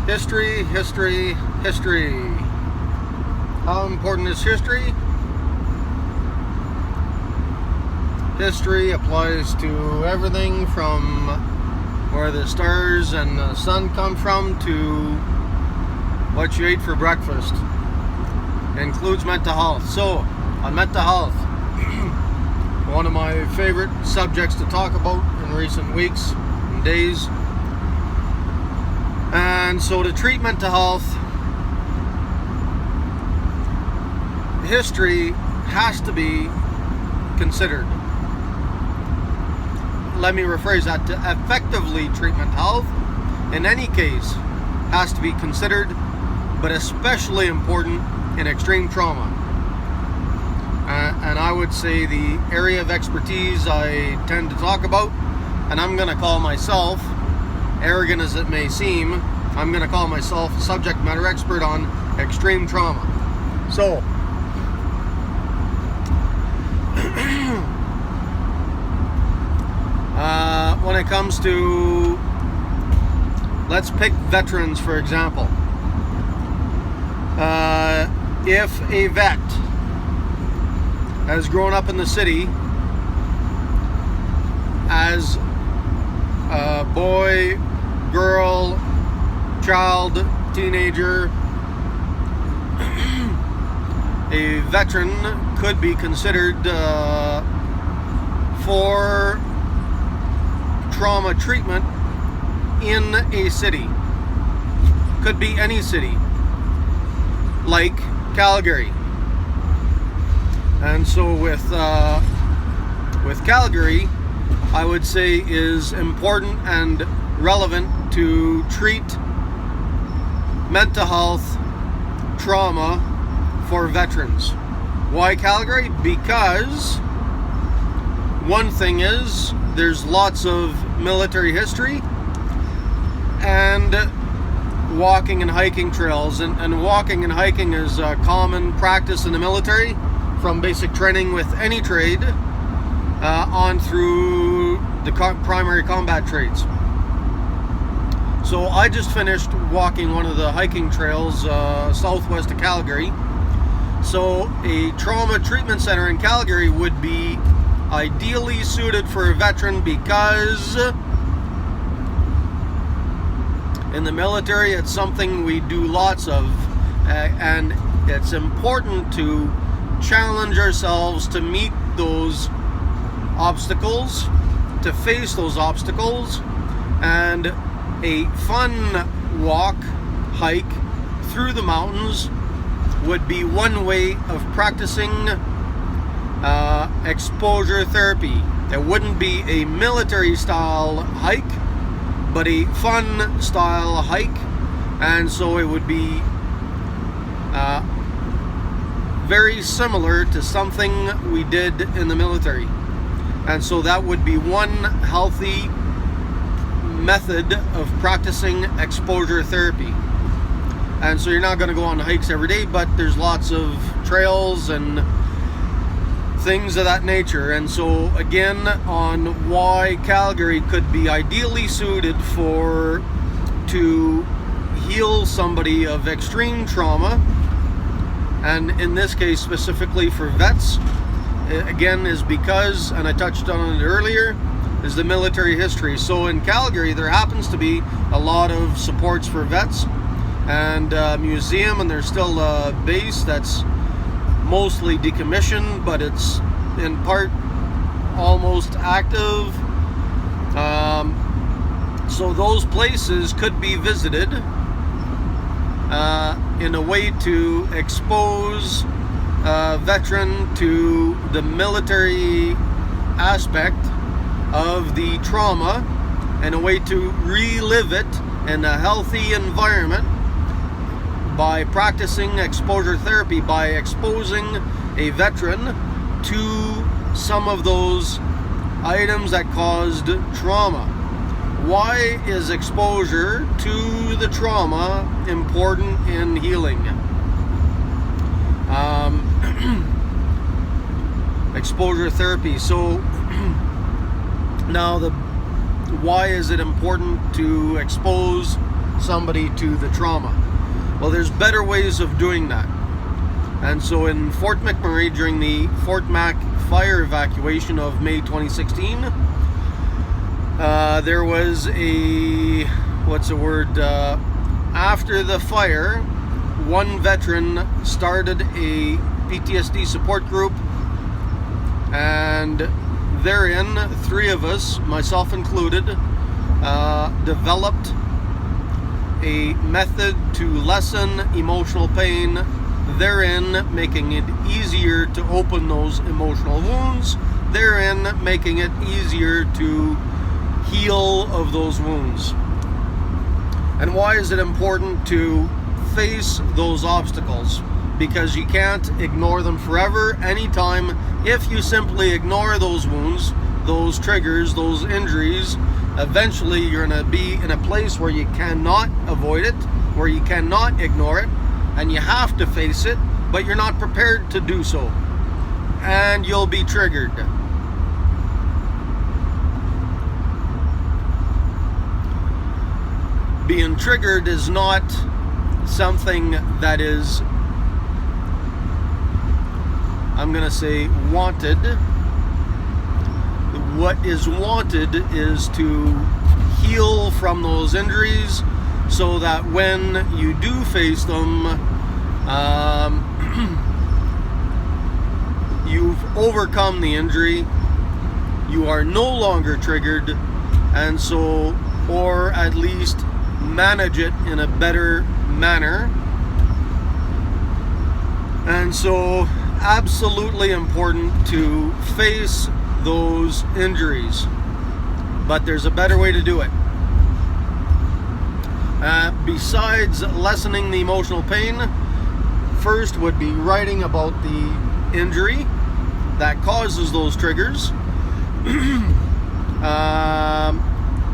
History, history, history. How important is history? History applies to everything from where the stars and the sun come from to what you ate for breakfast. It includes mental health. So, on mental health, one of my favorite subjects to talk about in recent weeks and days. And so to treat mental health, history has to be considered. Let me rephrase that. To effectively treat mental health, in any case, has to be considered, but especially important in extreme trauma. And I would say the area of expertise I tend to talk about, and I'm going to call myself, arrogant as it may seem, I'm going to call myself a subject matter expert on extreme trauma. So, when it comes to, let's pick veterans for example. If a vet has grown up in the city as a boy, girl, child, teenager, a veteran could be considered for trauma treatment in a city. Could be any city, like Calgary. And so with Calgary, I would say is important and relevant to treat mental health trauma for veterans. Why Calgary? Because one thing is there's lots of military history and walking and hiking trails, and walking and hiking is a common practice in the military from basic training with any trade on through the primary combat trades. So I just finished walking one of the hiking trails southwest of Calgary. So a trauma treatment center in Calgary would be ideally suited for a veteran because in the military it's something we do lots of, and it's important to challenge ourselves to meet those obstacles, to face those obstacles, and a fun walk, hike through the mountains would be one way of practicing exposure therapy. It wouldn't be a military style hike, but a fun style hike, and so it would be very similar to something we did in the military. And so that would be one healthy method of practicing exposure therapy. And so you're not going to go on hikes every day, but there's lots of trails and things of that nature. And so again, on why Calgary could be ideally suited to heal somebody of extreme trauma, and in this case specifically for vets, again, is because, and I touched on it earlier, is the military history. So in Calgary there happens to be a lot of supports for vets and a museum, and there's still a base that's mostly decommissioned, but it's in part almost active. So those places could be visited in a way to expose a veteran to the military aspect of the trauma, and a way to relive it in a healthy environment by practicing exposure therapy, by exposing a veteran to some of those items that caused trauma. Why is exposure to the trauma important in healing? Exposure therapy. So now why is it important to expose somebody to the trauma. Well, there's better ways of doing that. And so in Fort McMurray, during the Fort Mac fire evacuation of May 2016, there was after the fire, one veteran started a PTSD support group, and therein, 3 of us, myself included, developed a method to lessen emotional pain, therein making it easier to open those emotional wounds, therein making it easier to heal of those wounds. And why is it important to face those obstacles? Because you can't ignore them forever. Anytime, if you simply ignore those wounds, those triggers, those injuries, eventually you're going to be in a place where you cannot avoid it, where you cannot ignore it, and you have to face it, but you're not prepared to do so. And you'll be triggered. Being triggered is not something that is, I'm going to say, wanted. What is wanted is to heal from those injuries so that when you do face them, you've overcome the injury, you are no longer triggered, and so, or at least manage it in a better manner. And so, absolutely important to face those injuries, but there's a better way to do it. Besides lessening the emotional pain, first would be writing about the injury that causes those triggers.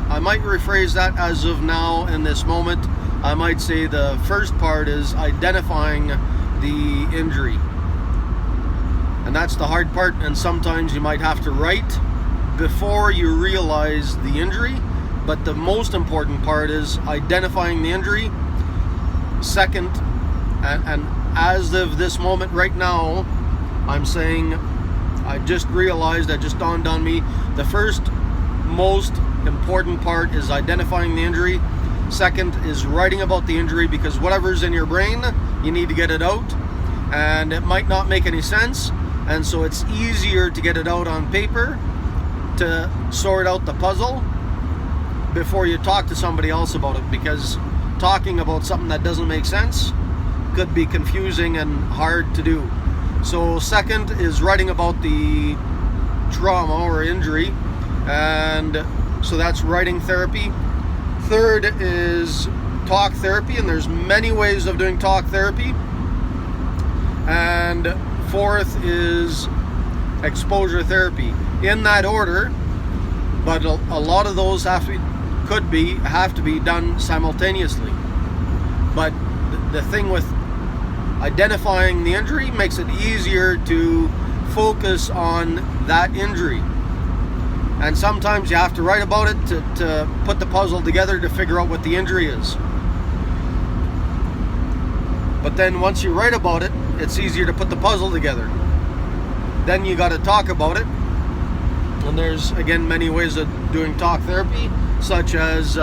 I might rephrase that as of now in this moment. I might say the first part is identifying the injury. And that's the hard part, and sometimes you might have to write before you realize the injury, but the most important part is identifying the injury. Second, and as of this moment right now, I'm saying, I just realized, that just dawned on me, the first most important part is identifying the injury. Second is writing about the injury, because whatever's in your brain, you need to get it out, and it might not make any sense. And so it's easier to get it out on paper, to sort out the puzzle before you talk to somebody else about it, because talking about something that doesn't make sense could be confusing and hard to do. So second is writing about the trauma or injury, and so that's writing therapy. Third is talk therapy, and there's many ways of doing talk therapy. And fourth is exposure therapy, in that order, but a lot of those have to be done simultaneously. But the thing with identifying the injury makes it easier to focus on that injury, and sometimes you have to write about it to put the puzzle together to figure out what the injury is. But then once you write about it, it's easier to put the puzzle together. Then you got to talk about it, and there's again many ways of doing talk therapy, such as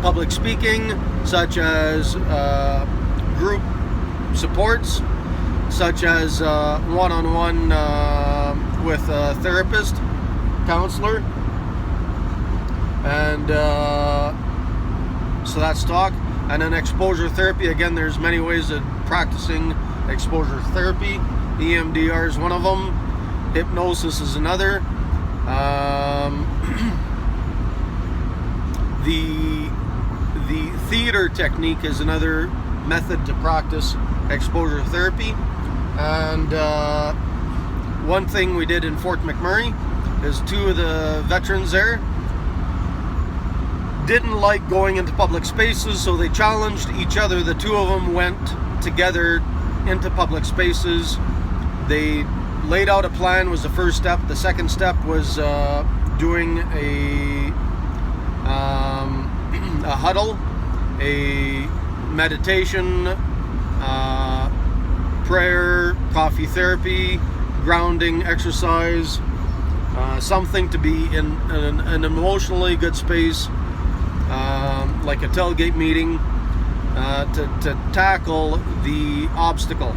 public speaking, such as group supports, such as one-on-one with a therapist, counselor, and so that's talk. And then exposure therapy, again, there's many ways of practicing exposure therapy. EMDR is one of them. Hypnosis is another. The theater technique is another method to practice exposure therapy. And one thing we did in Fort McMurray is 2 of the veterans there didn't like going into public spaces, so they challenged each other. The 2 of them went together into public spaces. They laid out a plan, was the first step. The second step was doing a huddle a meditation, prayer, coffee therapy, grounding exercise, something to be in an emotionally good space, like a tailgate meeting, to tackle the obstacle.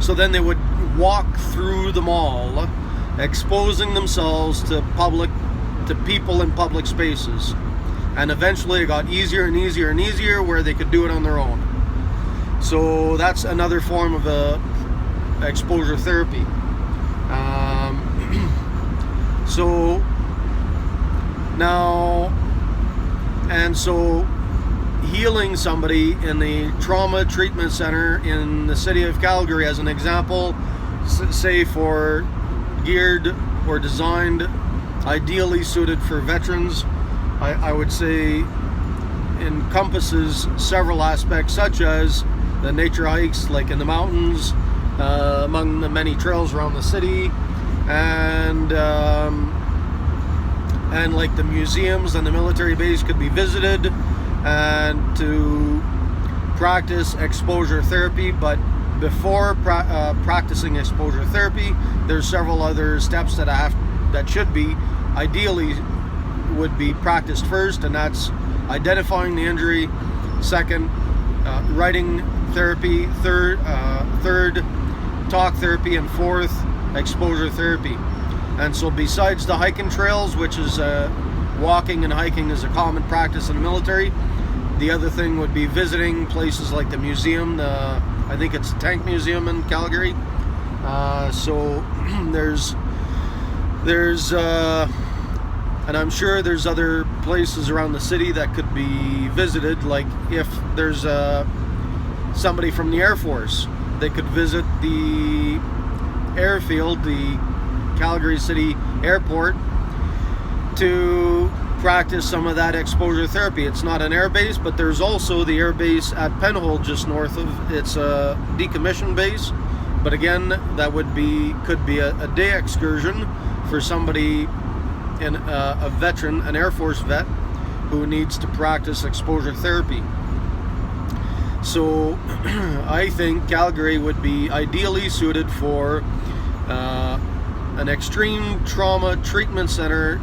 So then they would walk through the mall, exposing themselves to people in public spaces. And eventually it got easier and easier and easier where they could do it on their own. So that's another form of exposure therapy. So now, and so healing somebody in the trauma treatment center in the city of Calgary, as an example, say for geared or designed, ideally suited for veterans, I would say encompasses several aspects, such as the nature hikes, like in the mountains, among the many trails around the city, and like the museums and the military base could be visited, and to practice exposure therapy. But before practicing exposure therapy, there's several other steps that should be ideally would be practiced first, and that's identifying the injury, second, writing therapy, third, talk therapy, and fourth, exposure therapy. And so besides the hiking trails, which is walking and hiking is a common practice in the military, the other thing would be visiting places like the museum, I think it's the Tank Museum in Calgary. So there's and I'm sure there's other places around the city that could be visited, like if there's somebody from the Air Force, they could visit the airfield, the Calgary City Airport, to practice some of that exposure therapy. It's not an air base, but there's also the air base at Penhold just north of, it's a decommissioned base, but again, that could be a day excursion for somebody, a veteran, an Air Force vet, who needs to practice exposure therapy. So I think Calgary would be ideally suited for an extreme trauma treatment center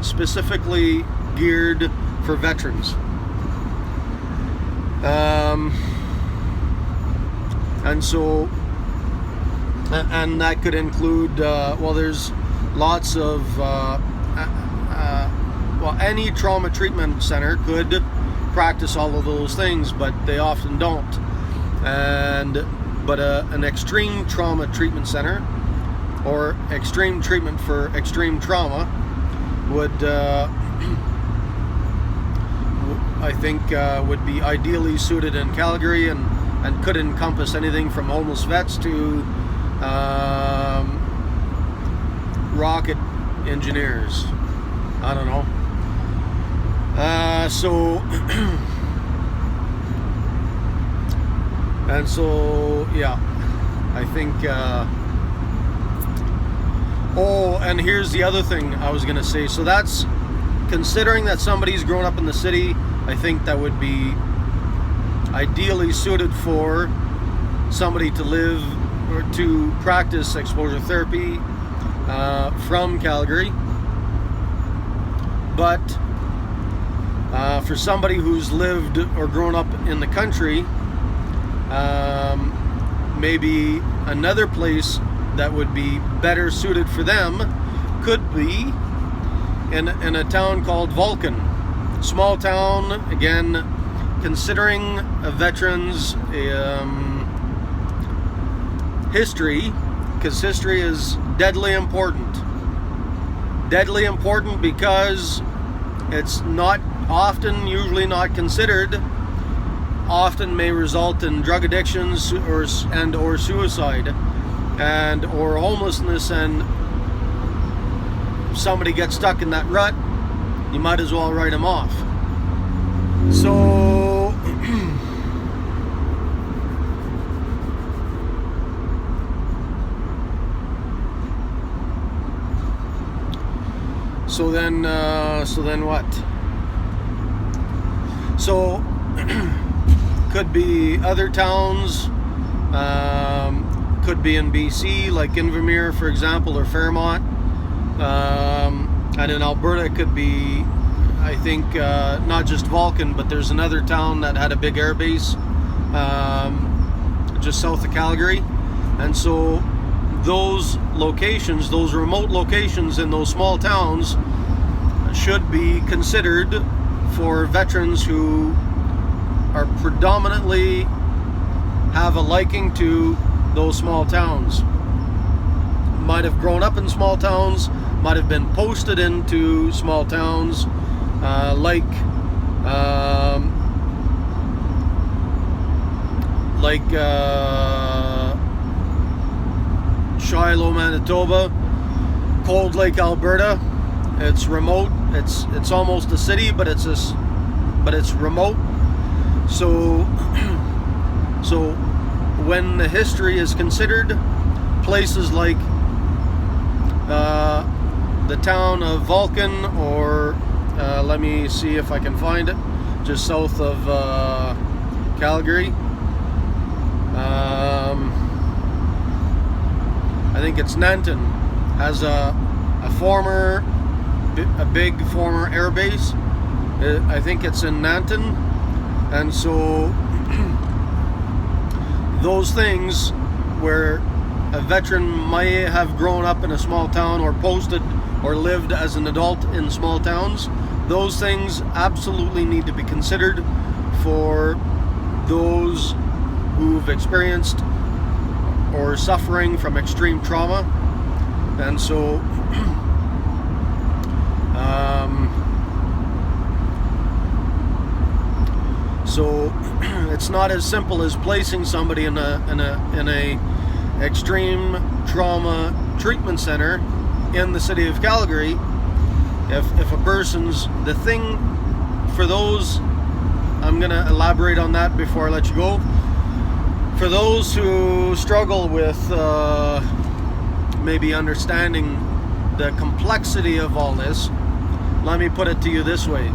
specifically geared for veterans. And so, and that could include, well, there's lots of, well, any trauma treatment center could practice all of those things, but they often don't. But an extreme trauma treatment center, or extreme treatment for extreme trauma, would I think would be ideally suited in Calgary, and could encompass anything from homeless vets to rocket engineers. I don't know. So and so, yeah, I think oh, and here's the other thing I was gonna say. So that's considering that somebody's grown up in the city, I think that would be ideally suited for somebody to live or to practice exposure therapy from Calgary. But for somebody who's lived or grown up in the country, maybe another place that would be better suited for them could be in a town called Vulcan. Small town, again, considering a veteran's history, because history is deadly important. Deadly important because it's not often, usually not considered, often may result in drug addictions or suicide and or homelessness, and if somebody gets stuck in that rut, you might as well write them off. So then what? So could be other towns, could be in BC, like Invermere, for example, or Fairmont, and in Alberta it could be, I think, not just Vulcan, but there's another town that had a big air base just south of Calgary. And so those locations, those remote locations in those small towns, should be considered for veterans who are predominantly have a liking to those small towns. Might have grown up in small towns, might have been posted into small towns, like Shiloh, Manitoba, Cold Lake, Alberta. It's remote. It's almost a city, but it's remote. So when the history is considered, places like the town of Vulcan, or let me see if I can find it, just south of Calgary. I think it's Nanton, has a big former air base. I think it's in Nanton. And so those things where a veteran might have grown up in a small town or posted or lived as an adult in small towns, those things absolutely need to be considered for those who've experienced or suffering from extreme trauma. And so it's not as simple as placing somebody in a extreme trauma treatment center in the city of Calgary. If a person's, the thing for those, I'm going to elaborate on that before I let you go. For those who struggle with maybe understanding the complexity of all this, let me put it to you this way.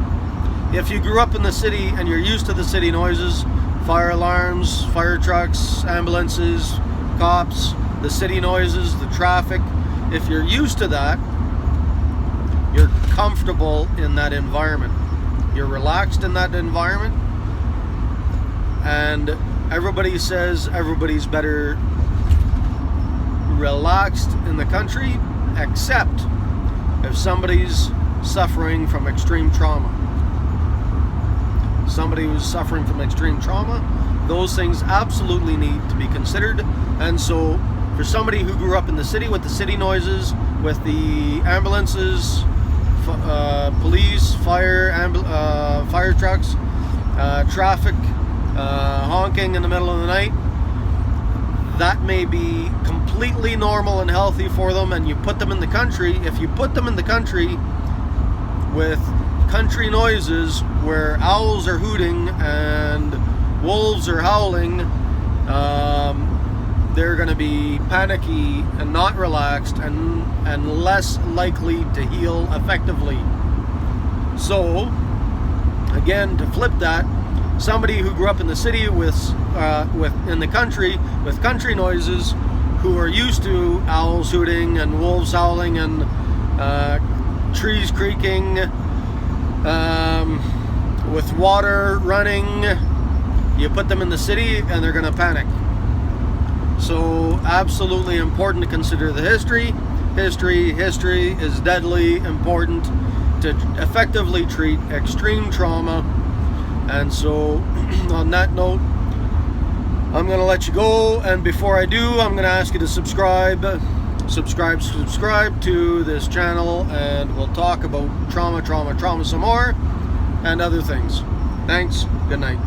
If you grew up in the city and you're used to the city noises, fire alarms, fire trucks, ambulances, cops, the city noises, the traffic, if you're used to that, you're comfortable in that environment. You're relaxed in that environment. And everybody says everybody's better relaxed in the country, except if somebody's suffering from extreme trauma. Somebody who's suffering from extreme trauma, those things absolutely need to be considered. And so for somebody who grew up in the city with the city noises, with the ambulances, police, fire trucks, traffic, honking in the middle of the night, that may be completely normal and healthy for them. And you put them in the country, if you put them in the country with country noises where owls are hooting and wolves are howling, they're going to be panicky and not relaxed and less likely to heal effectively. So again, to flip that, somebody who grew up in the city with in the country with country noises, who are used to owls hooting and wolves howling and trees creaking, with water running, you put them in the city and they're going to panic. So absolutely important to consider the history. History is deadly important to effectively treat extreme trauma. And so on that note, I'm going to let you go, and before I do, I'm going to ask you to subscribe to this channel, and we'll talk about trauma some more and other things. Thanks. Good night.